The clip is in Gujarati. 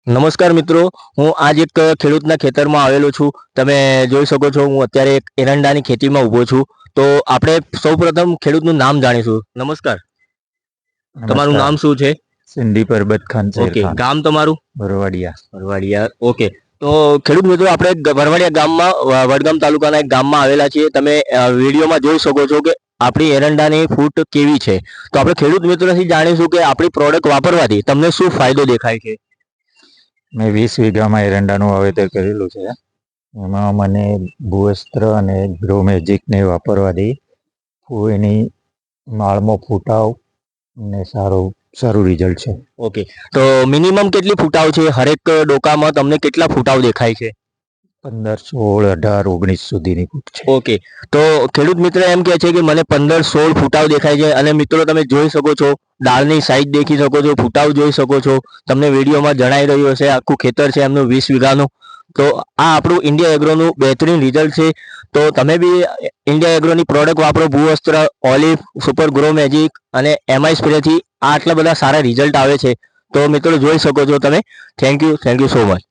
નમસ્કાર મિત્રો, હું આજ એક ખેડૂતના ખેતરમાં આવેલો છું. તમે જોઈ શકો છો, હું અત્યારે એક એરંડાની ખેતીમાં ઊભો છું. તો આપણે સૌપ્રથમ ખેડૂતનું નામ જાણીશું. નમસ્કાર, તમારું નમસ્કાર. નામ શું છે? સિંધી પરબત ખાન શેર ઓકે, ખાન, ગામ તમારું? બરવાડિયા. વરવાડિયા. ઓકે, તો ખેડૂત મિત્રો, આપણે વરવાડિયા ગામમાં વડગામ તાલુકાના એક ગામમાં આવેલા છીએ. તમે વિડીયોમાં જોઈ શકો છો કે આપણી એરંડાની ફૂટ કેવી છે. તો આપણે ખેડૂત મિત્રોથી જાણીશું કે આપણી પ્રોડક્ટ વાપરવાથી તમને શું ફાયદો દેખાય છે. મેં 20 વીઘામાં એરંડાનું વાવેતર કરેલું છે. એમાં મને ભૂવસ્ત્ર અને ગ્રો મેજિકને વાપરવાથી એની માળમાં ફૂટાવ ને સારું રિઝલ્ટ છે. ઓકે, તો મિનિમમ કેટલી ફૂટાવ છે? હરેક ડોકામાં તમને કેટલા ફૂટાવ દેખાય છે? 15, 16, 18, 19 સુધીની ફૂટ છે. ઓકે, તો ખેડૂત મિત્ર એમ કહે છે કે મને 15-16 ફૂટાવ દેખાય છે. અને મિત્રો, તમે જોઈ શકો છો, ડાળની સાઈઝ દેખી શકો છો, ફૂટાવ જોઈ શકો છો. તમને વિડીયોમાં જણાઈ રહ્યું હશે, આખું ખેતર છે એમનું 20 વીઘાનું. તો આ આપણું ઇન્ડિયા એગ્રોનું બહેતરીન રિઝલ્ટ છે. તો તમે બી ઇન્ડિયા એગ્રોની પ્રોડક્ટ વાપરો, ભૂવસ્ત્ર, ઓલિવ, સુપર ગ્રો મેજિક અને એમઆઈ સ્પ્રેથી આટલા બધા સારા રિઝલ્ટ આવે છે. તો મિત્રો, જોઈ શકો છો તમે. Thank you so much.